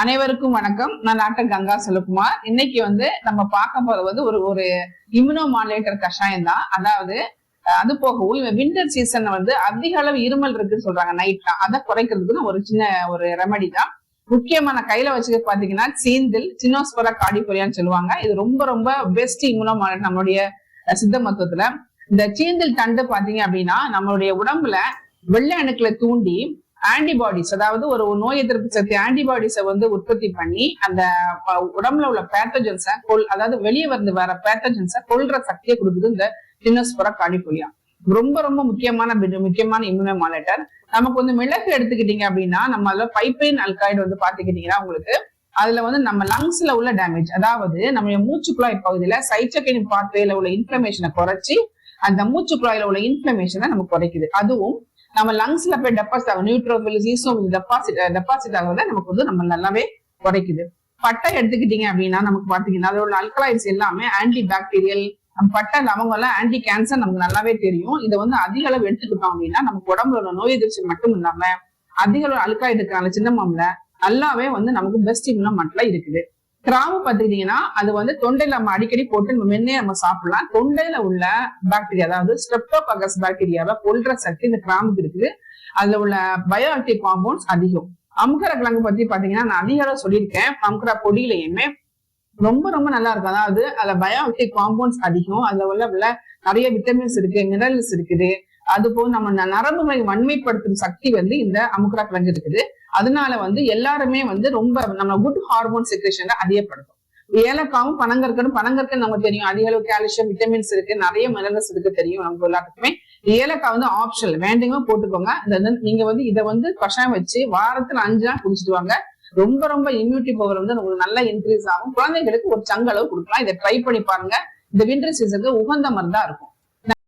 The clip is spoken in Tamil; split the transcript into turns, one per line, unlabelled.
அனைவருக்கும் வணக்கம். நான் டாக்டர் கங்கா செல்வகுமார். இன்னைக்கு நம்ம பார்க்க போறது ஒரு ஒரு இம்யூனோ மாடுலேட்டர் கஷாயம் தான். அதாவது அது போகவும் வின்டர் சீசன் அதிக அளவு இருமல் இருக்குன்னு சொல்றாங்க நைட்லாம். அதை குறைக்கிறதுக்கு ஒரு சின்ன ஒரு ரெமடி தான். முக்கியமான கையில வச்சுக்க பாத்தீங்கன்னா சீந்தில் சினோஸ்போரா கார்டிஃபோலியான்னு சொல்லுவாங்க. இது ரொம்ப ரொம்ப பெஸ்ட் இம்யூனோ மாடுலேட்டர் நம்மளுடைய சித்த மருத்துவத்துல. இந்த சீந்தில் தண்டு பாத்தீங்க அப்படின்னா நம்மளுடைய உடம்புல வெள்ளை அணுக்களை தூண்டி ஆன்டிபாடிஸ், அதாவது ஒரு நோய் எதிர்ப்பு சக்தி ஆன்டிபாடிஸை உற்பத்தி பண்ணி அந்த உடம்புல உள்ள பேத்தஜன்ஸை அதாவது வெளியே வர பேத்தஜன்ஸை கொல்ற சக்தியை கொடுக்குது இந்த சினோஸ்போரா கார்டிஃபோலியா. ரொம்ப ரொம்ப முக்கியமான இம்யூனோ மாடுலேட்டர். நமக்கு மிளகு எடுத்துக்கிட்டீங்க அப்படின்னா நம்ம அதுல பைப்ரின் அல்காய்டு பாத்துக்கிட்டீங்கன்னா உங்களுக்கு அதுல நம்ம லங்ஸ்ல உள்ள டேமேஜ், அதாவது நம்ம மூச்சுக்குழாய் பகுதியில சைட்டோகைனின் பாத்வேல உள்ள இன்ஃப்ளமேஷனை குறைச்சி அந்த மூச்சுக்குழாயில உள்ள இன்ஃப்ளமேஷனை நம்ம குறைக்குது. அதுவும் நம்ம லங்ஸ்ல போய் டெபாசிட் ஆகும் நியூட்ரோபில் ஈசோபில் டெபாசிட் ஆகுறத நமக்கு நம்ம நல்லாவே குறைக்குது. பட்டை எடுத்துக்கிட்டீங்க அப்படின்னா நமக்கு பாத்தீங்கன்னா அதோட அல்கலாய்ட்ஸ் எல்லாமே ஆன்டி பாக்டீரியல். பட்டை லவங்கம் எல்லாம் ஆன்டி கேன்சர் நமக்கு நல்லாவே தெரியும். இதை அதிக அளவு எடுத்துக்கிட்டோம் அப்படின்னா நமக்கு உடம்புல உள்ள நோய் எதிர்ச்சி மட்டும் இல்லாம அதிக அளவு அல்கலாய்டுக்கான சின்னமாம்ல நல்லாவே நமக்கு பெஸ்ட் இம்யூனோ மாடுலேட்டர் இருக்குது. கிராம்பு பாத்துக்கிட்டீங்கன்னா அது தொண்டையில நம்ம அடிக்கடி போட்டு மென்னே நம்ம சாப்பிடலாம். தொண்டையில உள்ள பாக்டீரியா, அதாவது ஸ்ட்ரெப்டோகாக்கஸ் பாக்டீரியாவை கொல்ற சக்தி இந்த கிராம்புக்கு இருக்குது. அதுல உள்ள பயோ ஆக்டிவ் காம்பவுண்ட்ஸ் அதிகம். அமுக்கர கிழங்கு பத்தி பாத்தீங்கன்னா நான் அதிக அளவு சொல்லியிருக்கேன். அமுக்கர பொடியிலையுமே ரொம்ப ரொம்ப நல்லா இருக்கும். அதாவது அதுல பயோ ஆக்டிவ் காம்பவுண்ட்ஸ் அதிகம். அதுல உள்ள நிறைய விட்டமின்ஸ் இருக்கு, மினரல்ஸ் இருக்குது. அது போக நம்ம நரம்புகளை வன்மைப்படுத்தும் சக்தி இந்த அமுக்கர கிழங்கு இருக்குது. அதனால எல்லாருமே ரொம்ப நம்ம குட் ஹார்மோன் செக்ரேஷனை அதிகப்படுத்தும். ஏலக்காவும் பனங்கற்கன்னு நமக்கு தெரியும். அதிக அளவு கால்சியம் விட்டமின்ஸ் இருக்கு, நிறைய மினரல்ஸ் இருக்கு தெரியும் நமக்கு எல்லாத்துக்குமே. ஏலக்காய் ஆப்ஷனல், வேண்டியமா போட்டுக்கோங்க. நீங்க இதை கஷாயம் வச்சு வாரத்துல 5 நாள் குடிச்சிட்டு வாங்க. ரொம்ப ரொம்ப இம்யூனிட்டி பவர் உங்களுக்கு நல்லா இன்க்ரீஸ் ஆகும். குழந்தைகளுக்கு ஒரு சங்களவு கொடுக்கலாம். இதை ட்ரை பண்ணி பாருங்க. இந்த வின்டர் சீசனுக்கு உகந்த மருந்தா இருக்கும்.